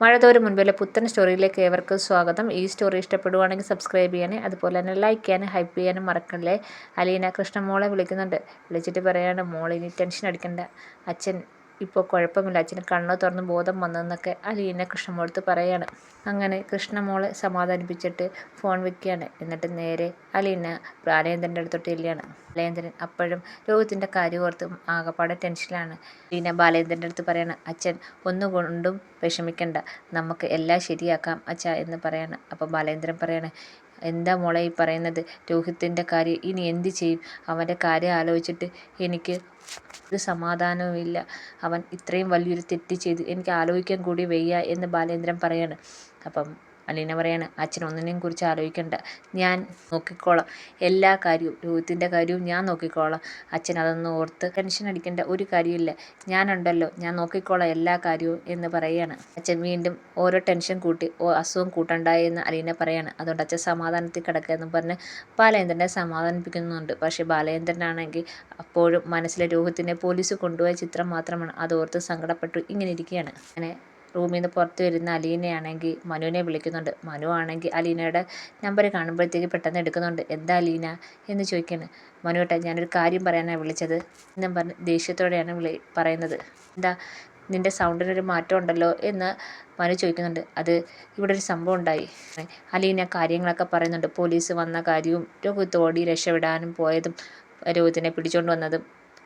മഴ തോരും മുൻപിലെ പുത്തൻ സ്റ്റോറിയിലേക്ക് ഏവർക്കും സ്വാഗതം. ഈ സ്റ്റോറി ഇഷ്ടപ്പെടുവാണെങ്കിൽ സബ്സ്ക്രൈബ് ചെയ്യാനും അതുപോലെ തന്നെ ലൈക്ക് ചെയ്യാനും ഹൈപ്പ് ചെയ്യാനും മറക്കല്ലേ. അലീന കൃഷ്ണമോളെ വിളിക്കുന്നുണ്ട്. വിളിച്ചിട്ട് പറയാണ്, മോളെ ഇനി ടെൻഷൻ അടിക്കണ്ട, അച്ഛൻ ഇപ്പോൾ കുഴപ്പമില്ല, അച്ഛന് കണ്ണു തുറന്ന് ബോധം വന്നതെന്നൊക്കെ അലീന കൃഷ്ണമോളത്ത് പറയാണ്. അങ്ങനെ കൃഷ്ണമോളെ സമാധാനിപ്പിച്ചിട്ട് ഫോൺ വെക്കുകയാണ്. എന്നിട്ട് നേരെ അലീന ബാലേന്ദ്രൻ്റെ അടുത്തോട്ട് ചെല്ലുകയാണ്. ബാലേന്ദ്രൻ അപ്പോഴും രോഗത്തിൻ്റെ കാര്യം ഓർത്ത് ആകപ്പാടെ ടെൻഷനിലാണ്. അലീന ബാലേന്ദ്രൻ്റെ അടുത്ത് പറയാണ്, അച്ഛൻ ഒന്നുകൊണ്ടും വിഷമിക്കണ്ട, നമുക്ക് എല്ലാം ശരിയാക്കാം അച്ഛ എന്ന് പറയാണ്. അപ്പം ബാലേന്ദ്രൻ പറയാണ്, എന്താ മോളെ ഈ പറയുന്നത്? രോഹിത്തിൻ്റെ കാര്യം ഇനി എന്ത് ചെയ്യും? അവൻ്റെ കാര്യം ആലോചിച്ചിട്ട് എനിക്ക് ഒരു സമാധാനവുമില്ല. അവൻ ഇത്രയും വലിയൊരു തെറ്റ് ചെയ്ത് എനിക്ക് ആലോചിക്കാൻ കൂടി വയ്യ എന്ന് ബാലേന്ദ്രൻ പറയാണ്. അപ്പം അലീന പറയാണ്, അച്ഛൻ ഒന്നിനെയും കുറിച്ച് ആലോചിക്കണ്ട, ഞാൻ നോക്കിക്കോളാം എല്ലാ കാര്യവും, രോഹിത്തിൻ്റെ കാര്യവും ഞാൻ നോക്കിക്കോളാം. അച്ഛൻ അതൊന്നും ഓർത്ത് ടെൻഷൻ അടിക്കേണ്ട ഒരു കാര്യമില്ല, ഞാനുണ്ടല്ലോ, ഞാൻ നോക്കിക്കോളാം എല്ലാ കാര്യവും എന്ന് പറയുകയാണ്. അച്ഛൻ വീണ്ടും ഓരോ ടെൻഷൻ കൂട്ടി അസുഖം കൂട്ടണ്ട എന്ന് അലീന പറയാണ്. അതുകൊണ്ട് അച്ഛൻ സമാധാനത്തിൽ കിടക്കുക എന്ന് പറഞ്ഞ് ബാലേന്ദ്രനെ സമാധാനിപ്പിക്കുന്നുണ്ട്. പക്ഷേ ബാലേന്ദ്രനാണെങ്കിൽ അപ്പോഴും മനസ്സിലെ രോഹിത്തിനെ പോലീസ് കൊണ്ടുപോയ ചിത്രം മാത്രമാണ്, അതോർത്ത് സങ്കടപ്പെട്ടു ഇങ്ങനെ ഇരിക്കുകയാണ്. അങ്ങനെ റൂമിൽ നിന്ന് പുറത്ത് വരുന്ന അലീനയാണെങ്കിൽ മനുവിനെ വിളിക്കുന്നുണ്ട്. മനു ആണെങ്കിൽ അലീനയുടെ നമ്പർ കാണുമ്പോഴത്തേക്ക് പെട്ടെന്ന് എടുക്കുന്നുണ്ട്. എന്താ അലീന എന്ന് ചോദിക്കുകയാണ്. മനുവേട്ടാ, ഞാനൊരു കാര്യം പറയാനാണ് വിളിച്ചത് എന്നും പറഞ്ഞ് ദേഷ്യത്തോടെയാണ് പറയുന്നത്. എന്താ, നിൻ്റെ സൗണ്ടിനൊരു മാറ്റം ഉണ്ടല്ലോ എന്ന് മനു ചോദിക്കുന്നുണ്ട്. അത് ഇവിടെ ഒരു സംഭവം ഉണ്ടായി. അലീന കാര്യങ്ങളൊക്കെ പറയുന്നുണ്ട്. പോലീസ് വന്ന കാര്യവും രോഹിത്ത് ഓടി രക്ഷപ്പെടാനും പോയതും രോഹിത്തിനെ പിടിച്ചുകൊണ്ട് വന്നതും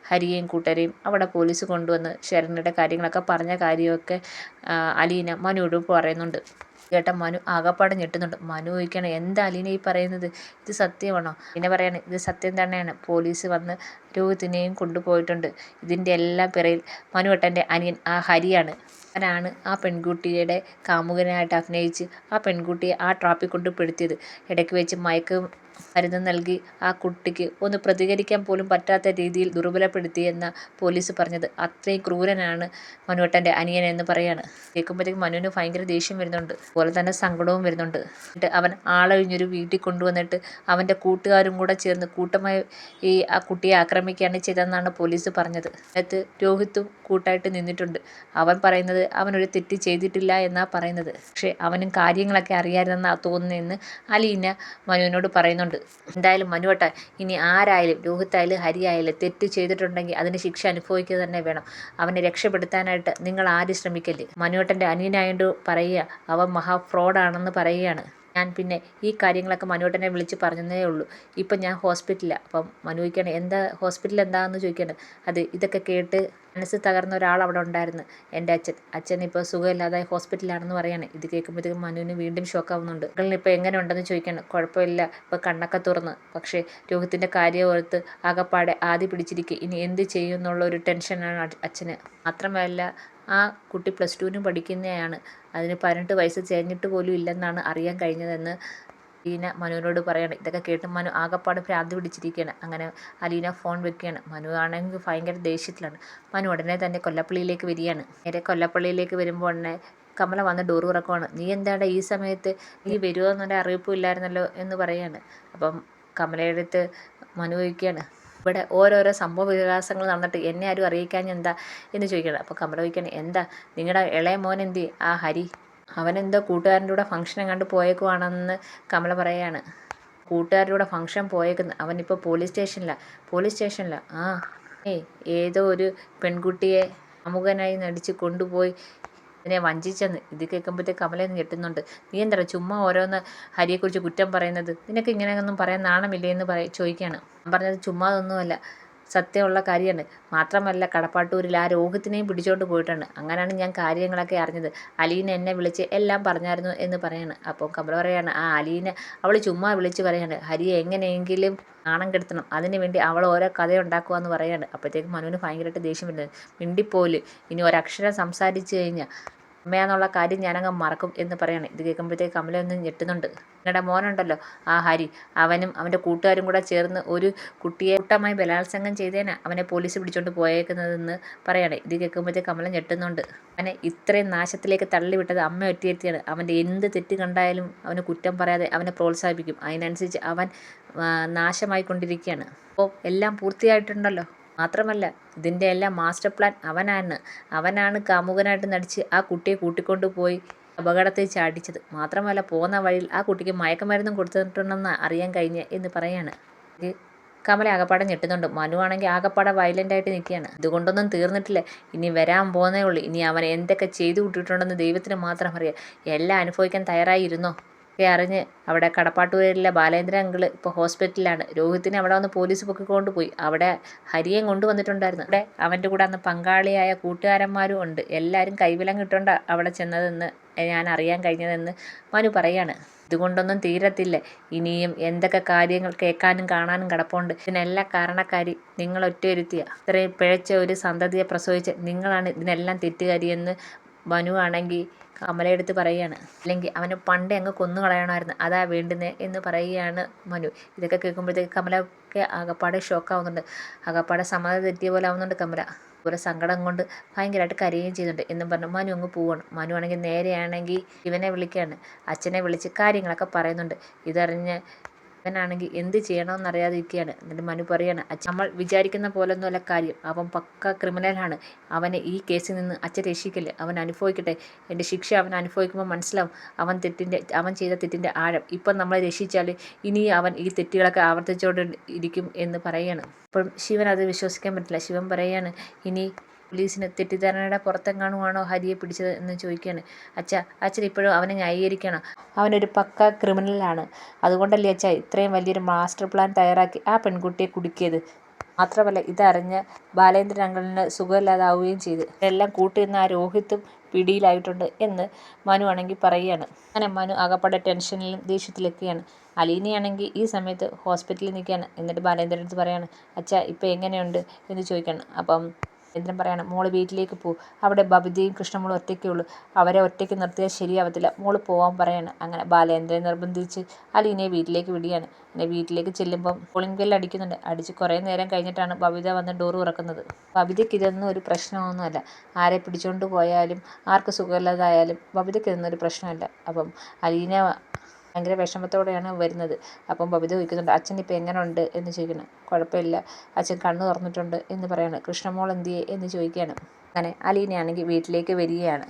ഹരിയെയും കൂട്ടരെയും അവിടെ പോലീസ് കൊണ്ടുവന്ന് ശരണ്യയുടെ കാര്യങ്ങളൊക്കെ പറഞ്ഞ കാര്യമൊക്കെ അലീന മനുവോട് പറയുന്നുണ്ട്. കേട്ട മനു ആകപ്പാടെ ഞെട്ടുന്നുണ്ട്. മനു ചോദിക്കുകയാണ്, എന്താ അലീന ഈ പറയുന്നത്? ഇത് സത്യമാണോ? പിന്നെ പറയാണ്, ഇത് സത്യം തന്നെയാണ്, പോലീസ് വന്ന് രോഹിത്തിനെയും കൊണ്ടുപോയിട്ടുണ്ട്. ഇതിൻ്റെ എല്ലാം പിറയിൽ മനുവേട്ടൻ്റെ അനിയൻ ആ ഹരിയാണ്. അവനാണ് ആ പെൺകുട്ടിയുടെ കാമുകനായിട്ട് അഭിനയിച്ച് ആ പെൺകുട്ടിയെ ആ ട്രാപ്പിൽ കൊണ്ട് പെടുത്തിയത്. ഇടയ്ക്ക് വെച്ച് മരുന്ന് നൽകി ആ കുട്ടിക്ക് ഒന്ന് പ്രതികരിക്കാൻ പോലും പറ്റാത്ത രീതിയിൽ ദുർബലപ്പെടുത്തിയെന്ന പോലീസ് പറഞ്ഞത്. അത്രയും ക്രൂരനാണ് മനുവേട്ടൻ്റെ അനിയൻ എന്ന് പറയാണ്. കേൾക്കുമ്പോഴത്തേക്കും മനുവിന് ഭയങ്കര ദേഷ്യം വരുന്നുണ്ട്, അതുപോലെ തന്നെ സങ്കടവും വരുന്നുണ്ട്. എന്നിട്ട് അവൻ ആളൊഴിഞ്ഞൊരു വീട്ടിൽ കൊണ്ടുവന്നിട്ട് അവൻ്റെ കൂട്ടുകാരും കൂടെ ചേർന്ന് കൂട്ടമായി ആ കുട്ടിയെ ആക്രമിക്കുകയാണ് ചെയ്തതെന്നാണ് പോലീസ് പറഞ്ഞത്. അതിനകത്ത് രോഹിത്തും കൂട്ടായിട്ട് നിന്നിട്ടുണ്ട്. അവൻ പറയുന്നത് അവനൊരു തെറ്റ് ചെയ്തിട്ടില്ല എന്നാണ് പറയുന്നത്. പക്ഷേ അവനും കാര്യങ്ങളൊക്കെ അറിയാമെന്നാണ് തോന്നുന്നതെന്ന് അലീന മനുവിനോട് പറയുന്നുണ്ട്. എന്തായാലും മനുവേട്ടാ, ഇനി ആരായാലും രോഹിത്തായാലും ഹരിയായാലും തെറ്റ് ചെയ്തിട്ടുണ്ടെങ്കിൽ അതിന് ശിക്ഷ അനുഭവിക്കുക തന്നെ വേണം. അവനെ രക്ഷപ്പെടുത്താനായിട്ട് നിങ്ങൾ ആരും ശ്രമിക്കല്ലേ. മനുവേട്ടൻ്റെ അനിയനായോണ്ട് പറയുക, അവൻ മഹാ ഫ്രോഡാണെന്ന് പറയുകയാണ്. ഞാൻ പിന്നെ ഈ കാര്യങ്ങളൊക്കെ മനുവേട്ടനെ വിളിച്ച് പറഞ്ഞതേ ഉള്ളൂ. ഇപ്പം ഞാൻ ഹോസ്പിറ്റലിലാണ്. അപ്പം മനു ചോദിക്കുകയാണ്, എന്താ ഹോസ്പിറ്റലിൽ എന്താണെന്ന് ചോദിക്കുകയാണ്. അത് ഇതൊക്കെ കേട്ട് മനസ്സ് തകർന്ന ഒരാൾ അവിടെ ഉണ്ടായിരുന്നു, എൻ്റെ അച്ഛൻ ഇപ്പോൾ സുഖമില്ലാതെ ഹോസ്പിറ്റലിലാണെന്ന് പറയാണ്. ഇത് കേൾക്കുമ്പോഴത്തേക്കും മനുവിന് വീണ്ടും ഷോക്കാവുന്നുണ്ട്. മകളിനിപ്പോൾ എങ്ങനെ ഉണ്ടെന്ന് ചോദിക്കുകയാണ്. കുഴപ്പമില്ല, ഇപ്പോൾ കണ്ണൊക്കെ തുറന്ന്, പക്ഷേ രോഹിത്തിൻ്റെ കാര്യം ഓർത്ത് ആകപ്പാടെ ആദ്യ പിടിച്ചിരിക്കുക, ഇനി എന്ത് ചെയ്യും എന്നുള്ള ഒരു ടെൻഷനാണ് അച്ഛന്. മാത്രമല്ല ആ കുട്ടി +2 പഠിക്കുന്നതാണ്, അതിന് 18 വയസ്സ് തികഞ്ഞിട്ട് പോലും ഇല്ലെന്നാണ് അറിയാൻ കഴിഞ്ഞതെന്ന് അലീന മനുവിനോട് പറയാണ്. ഇതൊക്കെ കേട്ട് മനു ആകപ്പാട് ഭ്രാന്ത് പിടിച്ചിരിക്കുകയാണ്. അങ്ങനെ അലീന ഫോൺ വെക്കുകയാണ്. മനു ആണെങ്കിൽ ഭയങ്കര ദേഷ്യത്തിലാണ്. മനു ഉടനെ തന്നെ കൊല്ലപ്പള്ളിയിലേക്ക് വരികയാണ്. നേരെ കൊല്ലപ്പള്ളിയിലേക്ക് വരുമ്പോൾ ഉടനെ കമല വന്ന് ഡോർ തുറക്കുവാണ്. നീ എന്താണ് ഈ സമയത്ത്, നീ വരുമോ എന്നൊരു അറിയിപ്പും ഇല്ലായിരുന്നല്ലോ എന്ന് പറയാണ്. അപ്പം കമലയുടെ അടുത്ത് മനു ചോദിക്കുകയാണ്, ഇവിടെ ഓരോരോ സംഭവ വികാസങ്ങൾ നടന്നിട്ട് എന്നെ ആരും അറിയിക്കാഞ്ഞ എന്താ എന്ന് ചോദിക്കണം. അപ്പോൾ കമല ചോദിക്കുകയാണ്, എന്താ നിങ്ങളുടെ ഇളയ മോൻ എന്തി ആ ഹരി, അവനെന്തോ കൂട്ടുകാരൻ്റെ കൂടെ ഫംഗ്ഷൻ കണ്ട് പോയേക്കുവാണെന്ന് കമല പറയുകയാണ്. കൂട്ടുകാരുടെ കൂടെ ഫംഗ്ഷൻ പോയേക്കുന്നു, അവനിപ്പോൾ പോലീസ് സ്റ്റേഷനിലാണ്. ആ ഏതോ ഒരു പെൺകുട്ടിയെ അമുഖനായി നടിച്ച് കൊണ്ടുപോയി അതിനെ വഞ്ചിച്ചെന്ന്. ഇത് കേൾക്കുമ്പോഴത്തേക്ക് കമലയൊന്നും ഞെട്ടുന്നുണ്ട്. നീ എന്താ ചുമ്മാ ഓരോന്ന് ഹരിയെക്കുറിച്ച് കുറ്റം പറയുന്നത്, നിനക്ക് ഇങ്ങനെയൊന്നും പറയാൻ നാണമില്ലേ എന്ന് ചോദിക്കുകയാണ്. ഞാൻ പറഞ്ഞത് ചുമ്മാതൊന്നുമല്ല, സത്യമുള്ള കാര്യമാണ്. മാത്രമല്ല കടപ്പാട്ടൂരിൽ ആ രോഹിത്തിനെയും പിടിച്ചോണ്ട് പോയിട്ടുണ്ട്. അങ്ങനെയാണ് ഞാൻ കാര്യങ്ങളൊക്കെ അറിഞ്ഞത്. അലീന എന്നെ വിളിച്ച് എല്ലാം പറഞ്ഞായിരുന്നു എന്ന് പറയാണ്. അപ്പോൾ കമല പറയാണ്, ആ അലീന അവൾ ചുമ്മാ വിളിച്ച് പറയാണ്, ഹരിയെ എങ്ങനെയെങ്കിലും നാണം കെടുത്തണം, അതിന് വേണ്ടി അവൾ ഓരോ കഥയുണ്ടാക്കുക എന്ന് പറയാണ്. അപ്പോഴത്തേക്കും മനുവിന് ഭയങ്കരമായിട്ട് ദേഷ്യം വരുന്നത്. മിണ്ടിപ്പോല്, ഇനി ഒരക്ഷരം സംസാരിച്ച് കഴിഞ്ഞാൽ അമ്മയാന്നുള്ള കാര്യം ഞാനങ്ങ് മറക്കും എന്ന് പറയാണ്. ഇത് കേൾക്കുമ്പോഴത്തേക്ക് കമലയൊന്ന് ഞെട്ടുന്നുണ്ട്. നിങ്ങളുടെ മോനുണ്ടല്ലോ ആ ഹരി, അവനും അവൻ്റെ കൂട്ടുകാരും കൂടെ ചേർന്ന് ഒരു കുട്ടിയെ കൂട്ടമായി ബലാത്സംഗം ചെയ്തേനാ അവനെ പോലീസ് പിടിച്ചോണ്ട് പോയേക്കുന്നതെന്ന് പറയാണ്. ഇത് കേൾക്കുമ്പോഴത്തേക്ക് കമല ഞെട്ടുന്നുണ്ട്. അവനെ ഇത്രയും നാശത്തിലേക്ക് തള്ളിവിട്ടത് അമ്മ ഒറ്റയെത്തിയാണ്. അവൻ്റെ എന്ത് തെറ്റ് കണ്ടായാലും അവന് കുറ്റം പറയാതെ അവനെ പ്രോത്സാഹിപ്പിക്കും. അതിനനുസരിച്ച് അവൻ നാശമായിക്കൊണ്ടിരിക്കുകയാണ്. അപ്പോൾ എല്ലാം പൂർത്തിയായിട്ടുണ്ടല്ലോ. മാത്രമല്ല ഇതിൻ്റെ എല്ലാം മാസ്റ്റർ പ്ലാൻ അവനാണ് കാമുകനായിട്ട് നടിച്ച് ആ കുട്ടിയെ കൂട്ടിക്കൊണ്ട് പോയി അപകടത്തിൽ ചാടിച്ചത്. മാത്രമല്ല പോകുന്ന വഴിയിൽ ആ കുട്ടിക്ക് മയക്കുമരുന്നും കൊടുത്തിട്ടുണ്ടെന്ന് അറിയാൻ കഴിഞ്ഞ് എന്ന് പറയാണ്. കമല ആകപ്പാടെ ഞെട്ടുന്നുണ്ട്. മനു ആണെങ്കിൽ ആകപ്പാടെ വയലൻ്റായിട്ട് നിൽക്കുകയാണ്. ഇതുകൊണ്ടൊന്നും തീർന്നിട്ടില്ല, ഇനി വരാൻ പോകുന്നേ ഉള്ളൂ. ഇനി അവൻ എന്തൊക്കെ ചെയ്തു വിട്ടിട്ടുണ്ടെന്ന് ദൈവത്തിന് മാത്രം അറിയാം. എല്ലാം അനുഭവിക്കാൻ തയ്യാറായിരുന്നോ ഒക്കെ അറിഞ്ഞ് അവിടെ കടപ്പാട്ടൂരിലെ ബാലേന്ദ്ര അങ്കിള് ഇപ്പോൾ ഹോസ്പിറ്റലിലാണ്. രോഹിത്തിനെ അവിടെ വന്ന് പോലീസ് പൊക്കിക്കൊണ്ട് പോയി. അവിടെ ഹരിയും കൊണ്ടുവന്നിട്ടുണ്ടായിരുന്നു. അവിടെ അവൻ്റെ കൂടെ അന്ന് പങ്കാളിയായ കൂട്ടുകാരന്മാരും ഉണ്ട്. എല്ലാവരും കൈവിലങ്ങിട്ടുണ്ടാ അവിടെ ചെന്നതെന്ന് ഞാൻ അറിയാൻ കഴിഞ്ഞതെന്ന് മനു പറയാണ്. ഇതുകൊണ്ടൊന്നും തീരത്തില്ല, ഇനിയും എന്തൊക്കെ കാര്യങ്ങൾ കേൾക്കാനും കാണാനും കിടപ്പുണ്ട്. ഇതിനെല്ലാം കാരണക്കാരി നിങ്ങൾ ഒറ്റയൊരുത്തിയ. ഇത്രയും പിഴച്ച ഒരു സന്തതിയെ പ്രസവിച്ച് നിങ്ങളാണ് ഇതിനെല്ലാം തെറ്റുകാരിയെന്ന് മനു ആണെങ്കിൽ കമലയെടുത്ത് പറയുകയാണ്. അല്ലെങ്കിൽ അവന് പണ്ടേ അങ്ങ് കൊന്നു കളയണമായിരുന്നു, അതാ വേണ്ടുന്നേ എന്ന് പറയുകയാണ് മനു. ഇതൊക്കെ കേൾക്കുമ്പോഴത്തേക്ക് കമലയൊക്കെ ആകപ്പാടെ ഷോക്കാവുന്നുണ്ട്. ആകപ്പാടെ സമ്മതം തെറ്റിയ പോലെ ആവുന്നുണ്ട് കമല. അതുപോലെ സങ്കടം കൊണ്ട് ഭയങ്കരമായിട്ട് കരയുകയും ചെയ്യുന്നുണ്ട്. എന്നും പറഞ്ഞു മനു അങ്ങ് പോവാണ്. മനു ആണെങ്കിൽ നേരെയാണെങ്കിൽ ഇവനെ വിളിക്കുകയാണ്. അച്ഛനെ വിളിച്ച് കാര്യങ്ങളൊക്കെ പറയുന്നുണ്ട്. ഇതറിഞ്ഞ് ഇവനാണെങ്കിൽ എന്ത് ചെയ്യണമെന്നറിയാതെ ഇരിക്കുകയാണ്. എന്നിട്ട് മനു പറയാണ്, അച്ഛൻ നമ്മൾ വിചാരിക്കുന്ന പോലൊന്നുമല്ല കാര്യം, അവൻ പക്ക ക്രിമിനലാണ്. അവനെ ഈ കേസിൽ നിന്ന് അച്ഛൻ രക്ഷിക്കില്ല, അവൻ അനുഭവിക്കട്ടെ. എൻ്റെ ശിക്ഷ അവൻ അനുഭവിക്കുമ്പോൾ മനസ്സിലാവും അവൻ ചെയ്ത തെറ്റിൻ്റെ ആഴം. ഇപ്പം നമ്മളെ രക്ഷിച്ചാൽ ഇനി അവൻ ഈ തെറ്റുകളൊക്കെ ആവർത്തിച്ചുകൊണ്ട് ഇരിക്കും എന്ന് പറയാണ്. അപ്പം ശിവൻ അത് വിശ്വസിക്കാൻ പറ്റില്ല. ശിവൻ പറയാണ്, ഇനി പോലീസിന് തെറ്റിദ്ധാരണയുടെ പുറത്തെങ്ങാനുമാണോ ഹരിയെ പിടിച്ചത് എന്ന് ചോദിക്കുകയാണ്. അച്ഛൻ ഇപ്പോഴും അവനെ ന്യായീകരിക്കണം. അവനൊരു പക്ക ക്രിമിനലാണ്. അതുകൊണ്ടല്ലേ അച്ഛാ ഇത്രയും വലിയൊരു മാസ്റ്റർ പ്ലാൻ തയ്യാറാക്കി ആ പെൺകുട്ടിയെ കുടുക്കിയത്. മാത്രമല്ല ഇതറിഞ്ഞ് ബാലേന്ദ്രൻ അങ്കിളിന് സുഖമില്ലാതാവുകയും ചെയ്ത്. ഇതെല്ലാം കൂട്ടുന്ന ആ രോഹിത്തും പിടിയിലായിട്ടുണ്ട് എന്ന് മനു ആണെങ്കിൽ പറയുകയാണ്. അങ്ങനെ മനു അകപ്പാടെ ടെൻഷനിലും ദേഷ്യത്തിലൊക്കെയാണ്. അലീനയാണെങ്കിൽ ഈ സമയത്ത് ഹോസ്പിറ്റലിൽ നിൽക്കുകയാണ്. എന്നിട്ട് ബാലേന്ദ്രൻ്റെ അടുത്ത് പറയാണ്, അച്ഛാ ഇപ്പം എങ്ങനെയുണ്ട് എന്ന് ചോദിക്കുകയാണ്. അപ്പം ബാലേന്ദ്രൻ പറയാണ്, മോള് വീട്ടിലേക്ക് പോകും, അവിടെ ബബിതയും കൃഷ്ണമോളും ഒറ്റയ്ക്കേ ഉള്ളൂ, അവരെ ഒറ്റയ്ക്ക് നിർത്തിയാൽ ശരിയാവത്തില്ല, മോള് പോകാൻ പറയാണ്. അങ്ങനെ ബാലേന്ദ്രനെ നിർബന്ധിച്ച് അലീനയെ വീട്ടിലേക്ക് വിടുകയാണ്. പിന്നെ വീട്ടിലേക്ക് ചെല്ലുമ്പം കോളിംഗ് ബെൽ അടിക്കുന്നുണ്ട്. അടിച്ച് കുറേ നേരം കഴിഞ്ഞിട്ടാണ് ബബിത വന്ന് ഡോർ തുറക്കുന്നത്. ബബിതയ്ക്ക് ഇതൊന്നും ഒരു പ്രശ്നമൊന്നുമല്ല. ആരെ പിടിച്ചുകൊണ്ട് പോയാലും ആർക്ക് സുഖമില്ലാതായാലും ബബിതയ്ക്ക് ഇതൊന്നും ഒരു പ്രശ്നമല്ല. അപ്പം അലീന ഭയങ്കര വിഷമത്തോടെയാണ് വരുന്നത്. അപ്പം ബബിത ചോദിക്കുന്നുണ്ട്, അച്ഛൻ ഇപ്പം എങ്ങനെ ഉണ്ട് എന്ന് ചോദിക്കണം. കുഴപ്പമില്ല, അച്ഛൻ കണ്ണ് തുറന്നിട്ടുണ്ട് എന്ന് പറയാണ്. കൃഷ്ണമോൾ എന്തിയെ എന്ന് ചോദിക്കുകയാണ്. അങ്ങനെ അലീനയാണെങ്കിൽ വീട്ടിലേക്ക് വരികയാണ്.